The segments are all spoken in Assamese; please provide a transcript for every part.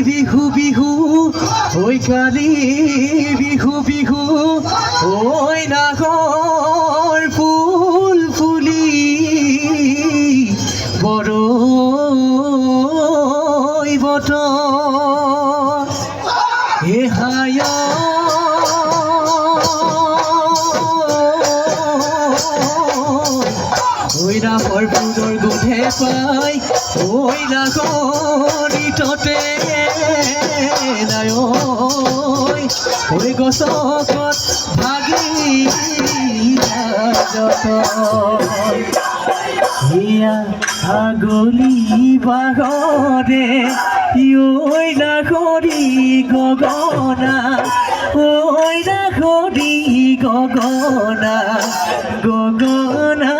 বিহু বিহু ঐ কালি বিহু বিহু ঐ নাগৰ ফুল ফুলি বৰৈ বতৰ এহায় ঐ নাগৰ ফুলৰ গোন্ধে পাই ঐ নাগৰি ততে নাই ঐ গছত ভাগি হিয়া আগলি বাগৰে ঐ নাগৰি গগনা ঐ নাগৰি গগনা গগনা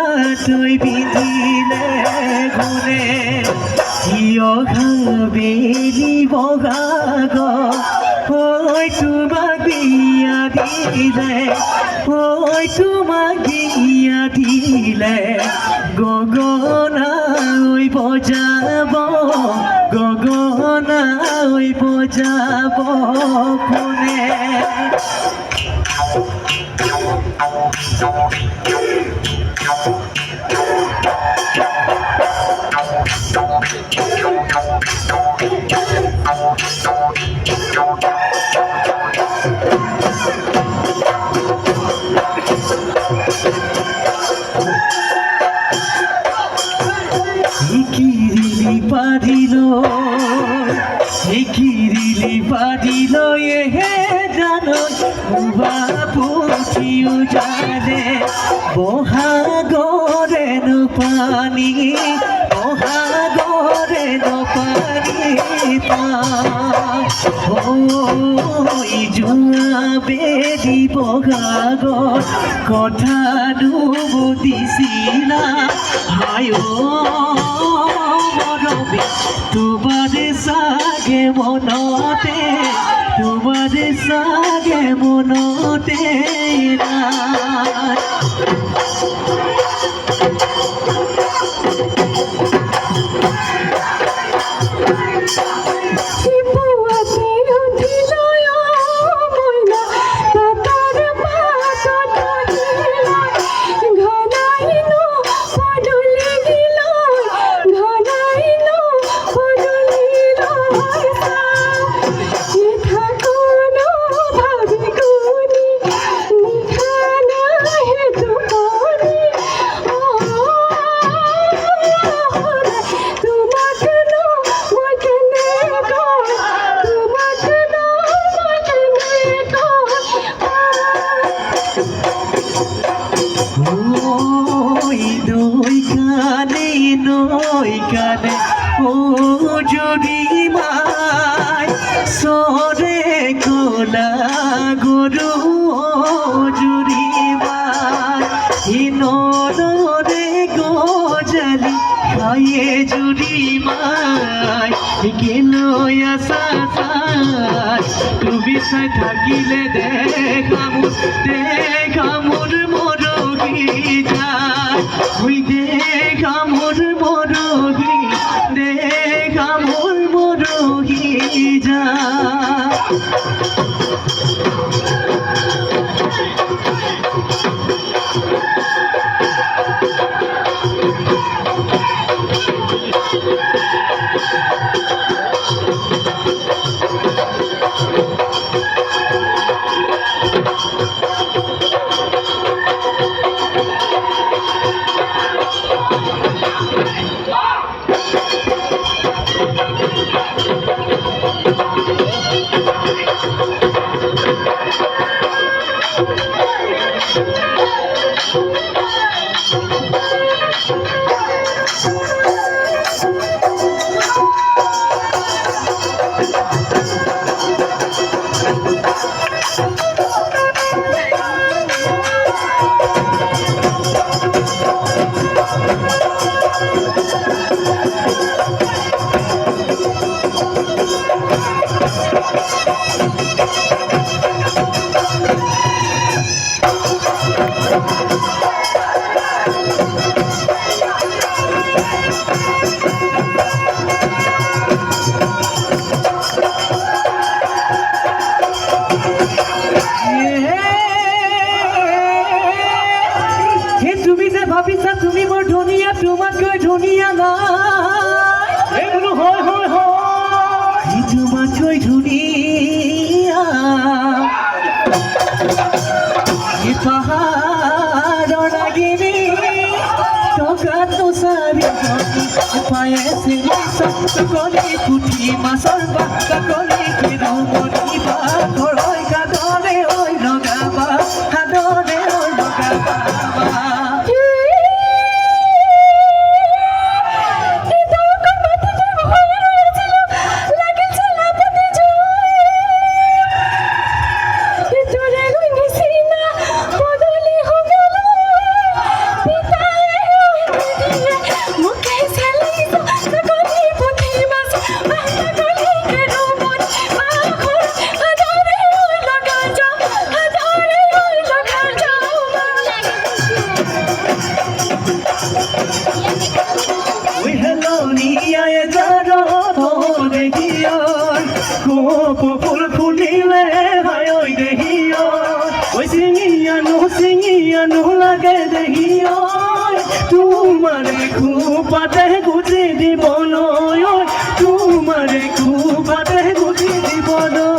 তই পিন্ধিলে গুণে বেলি বগাগ ঐ তোমাক বিয়া দিলে ঐ তোমাক বিয়া দিলে গগনা ঐ বজাব গগনা ঐ বজাব কোনে কিরিলি পারিল এহে জানো পুঠিও জানে বহাগরে নো পানি বহাগরে নো পানি ওই জুয়া বেদি বগাগর কথা ডুবদিছিলা হায় তোমারে সাগে মনতে তোমারে সাগে মনতে নই কানে ও যদি মাই সরে কোলা গরু জুরি মাই নরে গজালি হায়ে জুৰি মাই কেলৈ আছা চাই তুমি চাই থাকিলে দেখা মোৰ মৰহি যায় ঐ দেখা মোৰ মৰহি দেখা মোৰ মৰহি যায় তুমি যে ভাবিছা তুমি বৰ ধুনীয়া তোমাতকৈ ধুনীয়া নাই হয় হয় হয় তোমাতকৈ ধুনীয়া পাহাৰৰ লাগি টকাটো চাৰি পায়ে চিৰি পুঠি মাছৰ বাকলি কিৰমণি বা ঘৰৈ কাদৰে ঐ লগাবা সাদৰে ঐ লগাবা ফুল ফুলিলে হয় ঐ দেহি ঐ চিঙিয়ানো লাগে দেহি তোমাৰে খোপাতে গুজি দিবলৈ তোমাৰে খোপাতে গুজি দিবলৈ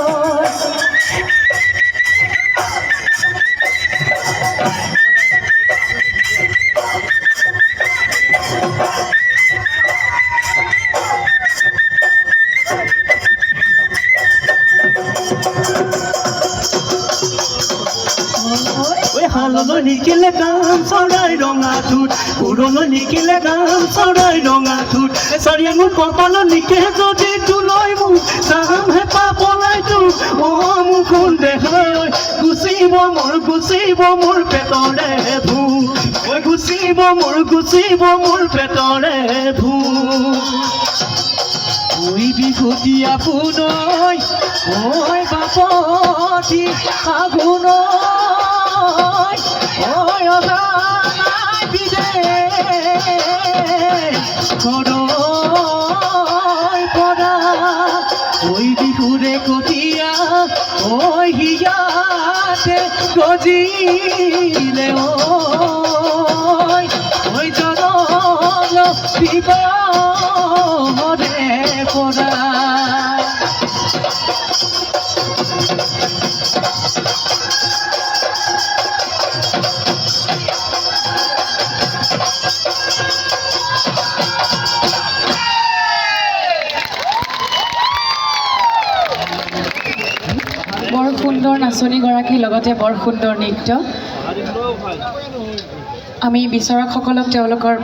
হাললৈ নিকিলে গান চৰাই ৰঙা ঠোঁট উৰলৈ নিকিলে গান চৰাই ৰঙা ঠোঁট চাৰি আঙুল কপালত নিকে যদি তোলৈ মোক চাম হেঁপাহ পলাই তোক মুখখন দেখাই গুচিব মোৰ পেটৰে ভূত গুচিব মোৰ পেটৰে ভূত ঐ বিহুতীয়া পুনৈ ঐ বাপতি আঘোণৈ ঐ অজানাই বিদেশ ঘৰৈ পৰা ঐ বিহুৰে কটীয়া ঐ হিয়াতে গজিলে ঐ জনল বিবাহৰে পৰা বৰ সুন্দৰ নাচনীগৰাকী লগতে বৰ সুন্দৰ নৃত্য আমি বিচৰাসকলক তেওঁলোকৰ